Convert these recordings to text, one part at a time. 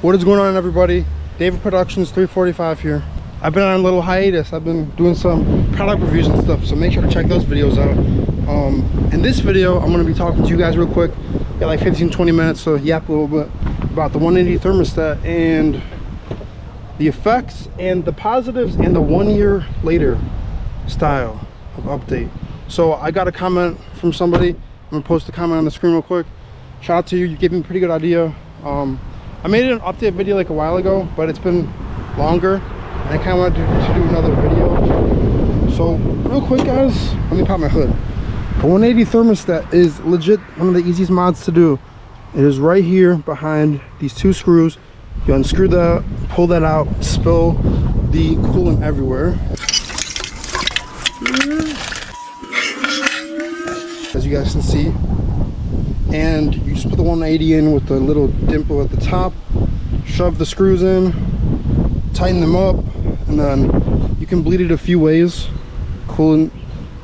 What is going on, everybody? David Productions 345 here. I've been on a little hiatus. I've been doing some product reviews and stuff, so make sure to check those videos out. In this video, I'm going to be talking to you guys real quick. Got like 15-20 minutes, so yap a little bit about the 180 thermostat and the effects and the positives and the 1 year later style of update. So I got a comment from somebody. I'm going to post a comment on the screen real quick. Shout out to you. You gave me a pretty good idea. I made an update video like a while ago, but it's been longer and I kind of wanted to do another video. So real quick, guys, let me pop my hood. The 180 thermostat is legit one of the easiest mods to do. It is right here behind these two screws. You unscrew that, pull that out, spill the coolant everywhere. As you guys can see. And you just put the 180 in with the little dimple at the top, shove the screws in, tighten them up, and then you can bleed it a few ways. Coolant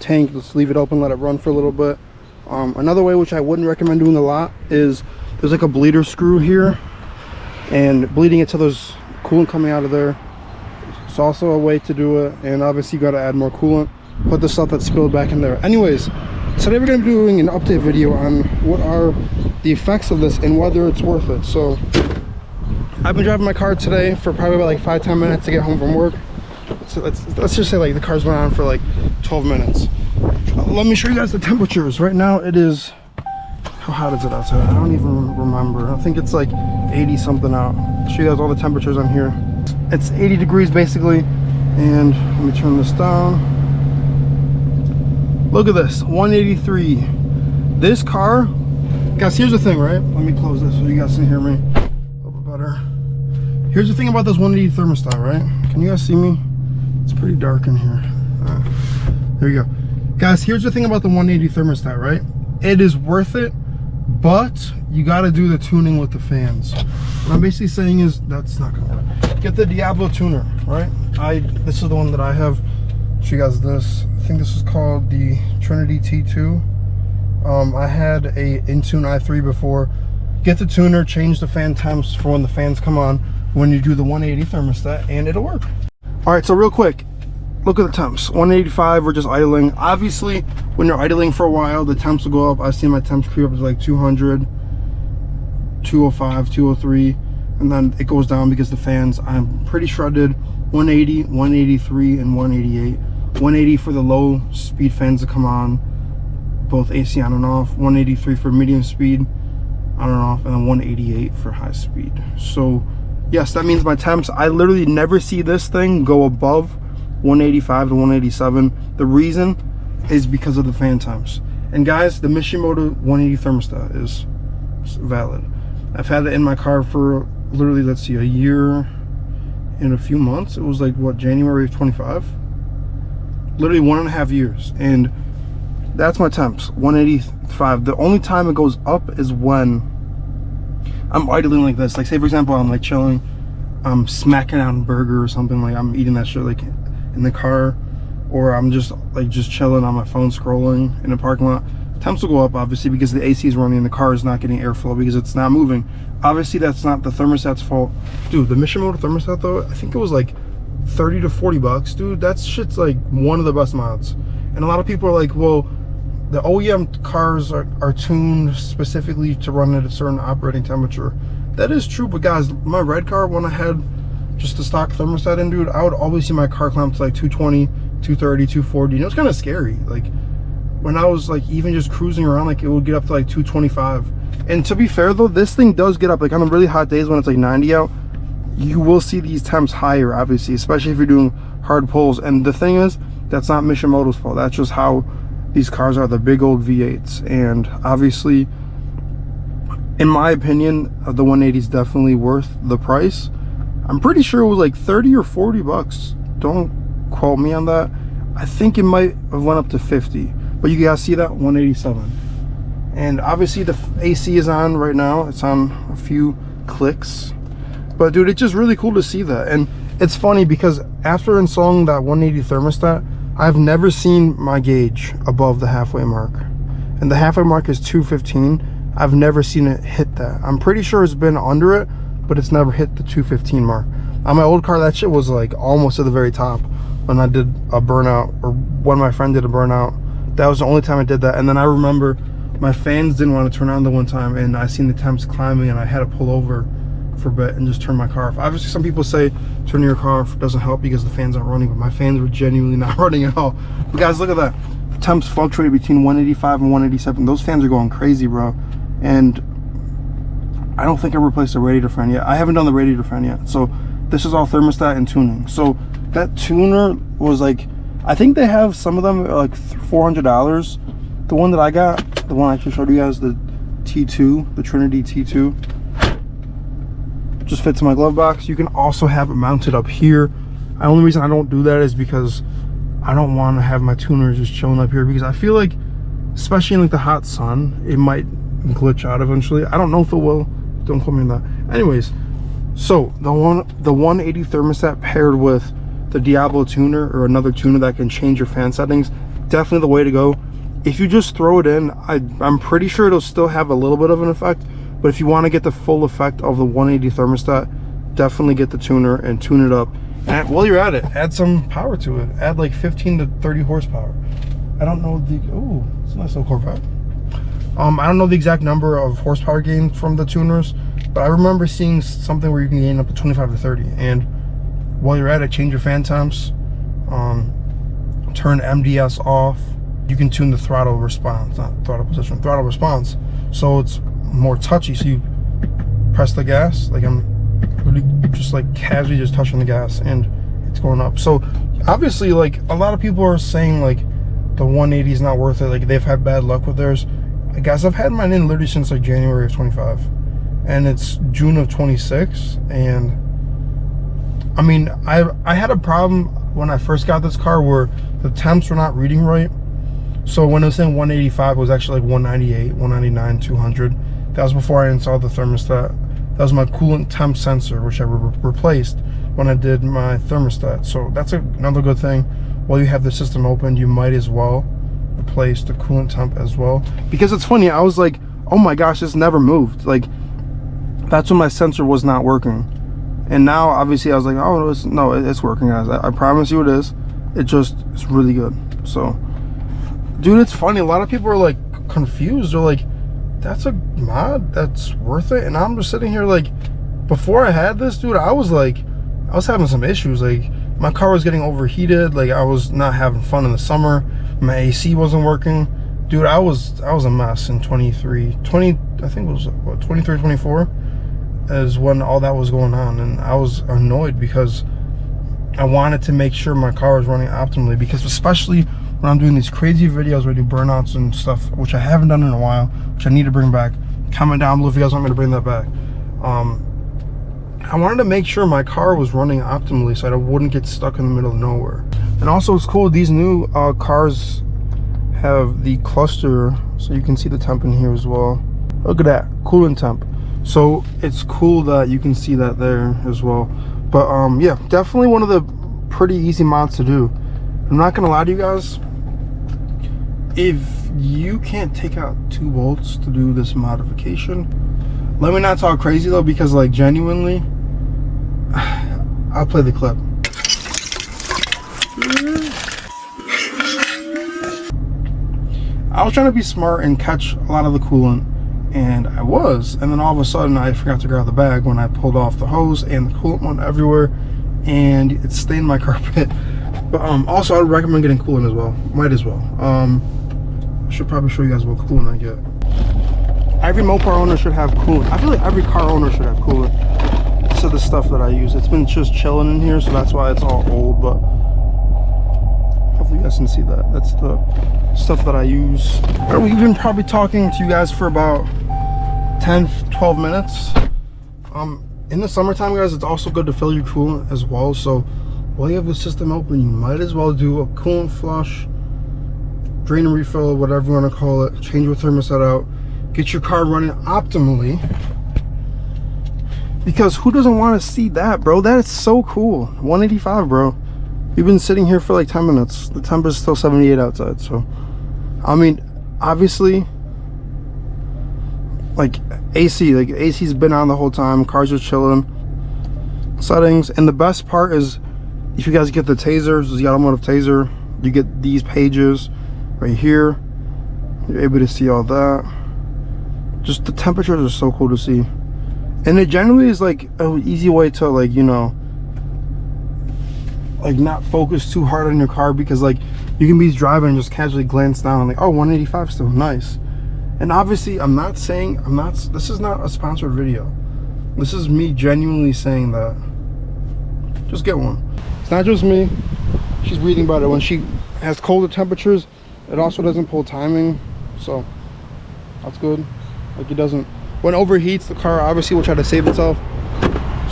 tank, just leave it open, let it run for a little bit. Another way, which I wouldn't recommend doing a lot, is there's like a bleeder screw here, and bleeding it till there's coolant coming out of there. It's also a way to do it, and obviously you got to add more coolant, put the stuff that spilled back in there. Anyways, today we're going to be doing an update video on what are the effects of this and whether it's worth it. So I've been driving my car today for probably about like 5-10 minutes to get home from work. So let's just say like the car's been on for like 12 minutes. Let me show you guys the temperatures. Right now it is, how hot is it outside? I don't even remember. I think it's like 80 something out. I'll show you guys all the temperatures on here. It's 80 degrees basically. And let me turn this down. Look at this, 183. This car, guys, here's the thing, right? Let me close this so you guys can hear me a little bit better. Here's the thing about this 180 thermostat, right? Can you guys see me? It's pretty dark in here. There you go. Guys, here's the thing about the 180 thermostat, right? It is worth it, but you gotta do the tuning with the fans. What I'm basically saying is, that's not gonna work. Get the Diablo tuner, right? This is the one that I have. Show you guys this. I think this is called the Trinity T2. I had a Intune i3 before. Get the tuner, change the fan temps for when the fans come on when you do the 180 thermostat, and it'll work. All right, so real quick, look at the temps. 185, we're just idling. Obviously, when you're idling for a while, the temps will go up. I've seen my temps creep up to like 200, 205, 203, and then it goes down because the fans, I'm pretty sure I did 180, 183, and 188. 180 for the low speed fans to come on, both AC on and off. 183 for medium speed on and off, and then 188 for high speed. So yes, that means my temps, I literally never see this thing go above 185 to 187. The reason is because of the fan temps. And guys, the Mishimoto 180 thermostat is valid. I've had it in my car for literally, let's see, a year and a few months. It was like, what, January of 25? Literally 1.5 years, and that's my temps, 185. The only time it goes up is when I'm idling like this. Like, say for example, I'm like chilling, I'm smacking out a burger or something, like I'm eating that shit like in the car, or I'm just chilling on my phone scrolling in the parking lot. Temps will go up, obviously, because the AC is running and the car is not getting airflow because it's not moving. Obviously that's not the thermostat's fault. Dude, the Mishimoto thermostat though, I think it was like 30 to 40 bucks, dude. That shit's like one of the best mods. And a lot of people are like, well, the OEM cars are tuned specifically to run at a certain operating temperature. That is true, but guys, my red car, when I had just the stock thermostat in, dude, I would always see my car climb to like 220, 230, 240. You know, it's kind of scary. Like when I was like even just cruising around, like it would get up to like 225. And to be fair though, this thing does get up, like on the really hot days when it's like 90 out, you will see these temps higher, obviously, especially if you're doing hard pulls. And the thing is, that's not Mishimoto's fault. That's just how these cars are. The big old V8s. And obviously, in my opinion, the 180 is definitely worth the price. I'm pretty sure it was like 30 or 40 bucks. Don't quote me on that. I think it might have went up to 50. But you guys see that? 187. And obviously the AC is on right now. It's on a few clicks. But dude, it's just really cool to see that. And it's funny because after installing that 180 thermostat, I've never seen my gauge above the halfway mark. And the halfway mark is 215. I've never seen it hit that. I'm pretty sure it's been under it, but it's never hit the 215 mark. On my old car, that shit was like almost at the very top when I did a burnout, or when my friend did a burnout. That was the only time I did that. And then I remember my fans didn't want to turn on the one time, and I seen the temps climbing, and I had to pull over for a bit and just turn my car off. Obviously, some people say turning your car off doesn't help because the fans aren't running, but my fans were genuinely not running at all. But guys, look at that. The temps fluctuate between 185 and 187. Those fans are going crazy, bro. And I don't think I replaced the radiator fan yet. I haven't done the radiator fan yet. So this is all thermostat and tuning. So that tuner was like, I think they have some of them are like $400. The one that I got, the one I actually showed you guys, the T2, the Trinity T2, just fits in my glove box. You can also have it mounted up here. The only reason I don't do that is because I don't want to have my tuner just chilling up here, because I feel like, especially in like the hot sun, it might glitch out eventually. I don't know if it will. Don't quote me on that. Anyways, so the 180 thermostat paired with the Diablo tuner, or another tuner that can change your fan settings, definitely the way to go. If you just throw it in, I'm pretty sure it'll still have a little bit of an effect, but if you want to get the full effect of the 180 thermostat, definitely get the tuner and tune it up. And while you're at it, add some power to it. Add like 15 to 30 horsepower. I don't know the, oh, it's a nice little Corvette. I don't know the exact number of horsepower gain from the tuners, but I remember seeing something where you can gain up to 25 to 30. And while you're at it, change your fan temps, turn MDS off. You can tune the throttle response, not throttle position, throttle response, so it's more touchy. So you press the gas, like I'm really just like casually just touching the gas, and it's going up. So obviously, like, a lot of people are saying like the 180 is not worth it, like they've had bad luck with theirs. Guys, I've had mine in literally since like January of 25, and it's June of 26. And I mean, I had a problem when I first got this car where the temps were not reading right. So when it was saying 185, it was actually like 198, 199, 200. That was before I installed the thermostat. That was my coolant temp sensor, which I replaced when I did my thermostat. So that's another good thing. While you have the system open, you might as well replace the coolant temp as well. Because it's funny, I was like, oh my gosh, this never moved. Like, that's when my sensor was not working. And now, obviously, I was like, oh, no, it's working, guys. I promise you it is. It's really good. So, dude, it's funny. A lot of people are like confused. They're like, that's a mod that's worth it. And I'm just sitting here like, before I had this, dude, I was having some issues. Like, my car was getting overheated. Like, I was not having fun in the summer. My AC wasn't working. Dude, I was a mess in 23, I think it was what, 23, 24 is when all that was going on. And I was annoyed because I wanted to make sure my car was running optimally, because especially when I'm doing these crazy videos where I do burnouts and stuff, which I haven't done in a while, which I need to bring back. Comment down below if you guys want me to bring that back. I wanted to make sure my car was running optimally so I wouldn't get stuck in the middle of nowhere. And also, it's cool, these new cars have the cluster, so you can see the temp in here as well. Look at that, coolant temp. So it's cool that you can see that there as well. But yeah, definitely one of the pretty easy mods to do. I'm not gonna lie to you guys, if you can't take out 2 bolts to do this modification, let me not talk crazy though, because like genuinely, I'll play the clip. I was trying to be smart and catch a lot of the coolant, and I was, and then all of a sudden I forgot to grab the bag when I pulled off the hose, and the coolant went everywhere, and it stained my carpet. But also, I would recommend getting coolant as well. Might as well. I should probably show you guys what coolant I get. Every Mopar owner should have coolant. I feel like every car owner should have coolant. So the stuff that I use, it's been just chilling in here, so that's why it's all old. But hopefully you guys can see that. That's the stuff that I use. We've been probably talking to you guys for about 10-12 minutes. In the summertime, guys, it's also good to fill your coolant as well. So while you have the system open, you might as well do a coolant flush, drain and refill, whatever you want to call it. Change your thermostat out, get your car running optimally. Because who doesn't want to see that, bro? That is so cool. 185, bro. We've been sitting here for like 10 minutes. The temp is still 78 outside. So, I mean, obviously, like AC's been on the whole time. Cars are chilling. Settings, and the best part is if you guys get the taser, this is the automotive taser, you get these pages right here. You're able to see all that. Just the temperatures are so cool to see, and it generally is like an easy way to, like, you know, like not focus too hard on your car, because like you can be driving and just casually glance down and like, oh, 185 still nice. And obviously this is not a sponsored video. This is me genuinely saying that just get one. It's not just me. She's reading about it. When she has colder temperatures, it also doesn't pull timing, so that's good. Like, it doesn't, when it overheats, the car obviously will try to save itself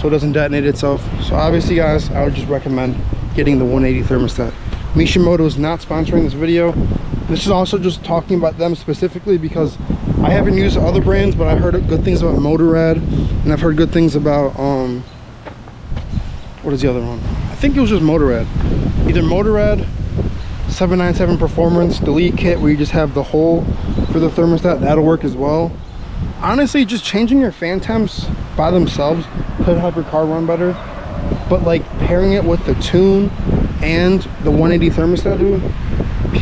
so it doesn't detonate itself. So obviously, guys, I would just recommend getting the 180 thermostat. Mishimoto is not sponsoring this video. This is also just talking about them specifically because I haven't used other brands, but I heard good things about Motorrad, and I've heard good things about what is the other one? I think it was just Motorrad. Either Motorrad 797 Performance Delete Kit, where you just have the hole for the thermostat, that'll work as well. Honestly, just changing your fan temps by themselves could help your car run better, but like pairing it with the tune and the 180 thermostat, dude,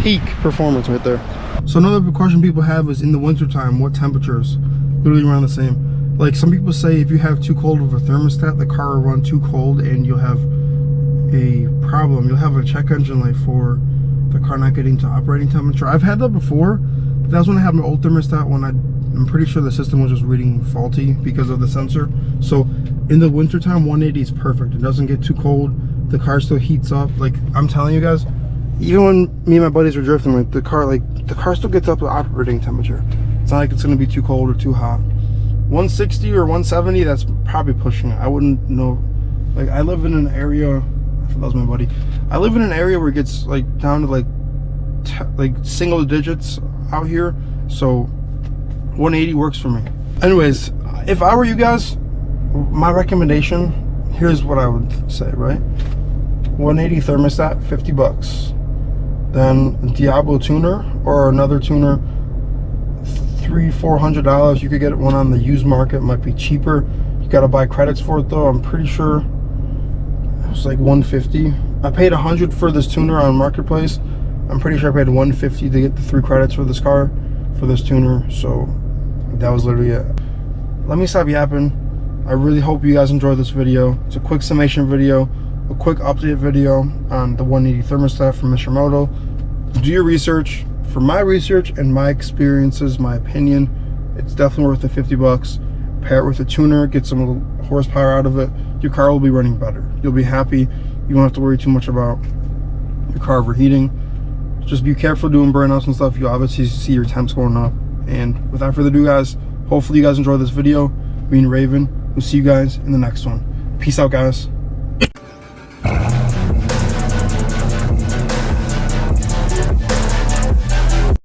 peak performance right there. So another question people have is, in the winter time, what temperatures? Literally around the same. Like, some people say if you have too cold of a thermostat, the car will run too cold and you'll have a problem. You'll have a check engine light for the car not getting to operating temperature. I've had that before, but that was when I had my old thermostat, when I'm pretty sure the system was just reading faulty because of the sensor. So in the wintertime, 180 is perfect. It doesn't get too cold. The car still heats up. Like, I'm telling you guys, even when me and my buddies were drifting, like the car still gets up to operating temperature. It's not like it's gonna be too cold or too hot. 160 or 170, that's probably pushing it. I wouldn't know. Like, I live in an area, I thought that was my buddy. I live in an area where it gets like down to like single digits out here. So 180 works for me. Anyways, if I were you guys, my recommendation, here's what I would say, right? 180 thermostat, 50 bucks. Then Diablo tuner or another tuner, $300-400. You could get one on the used market, it might be cheaper. You gotta buy credits for it though. I'm pretty sure it was like 150. I paid 100 for this tuner on Marketplace. I'm pretty sure I paid 150 to get the 3 credits for this car, for this tuner. So that was literally it. Let me stop yapping. I really hope you guys enjoyed this video. It's a quick summation video, a quick update video on the 180 thermostat from Mishimoto. Do your research. For my research and my experiences, my opinion, it's definitely worth the 50 bucks. Pair it with a tuner, get some horsepower out of it. Your car will be running better. You'll be happy. You won't have to worry too much about your car overheating. Just be careful doing burnouts and stuff. You obviously see your temps going up. And without further ado, guys, hopefully you guys enjoyed this video. Me and Raven, we'll see you guys in the next one. Peace out, guys.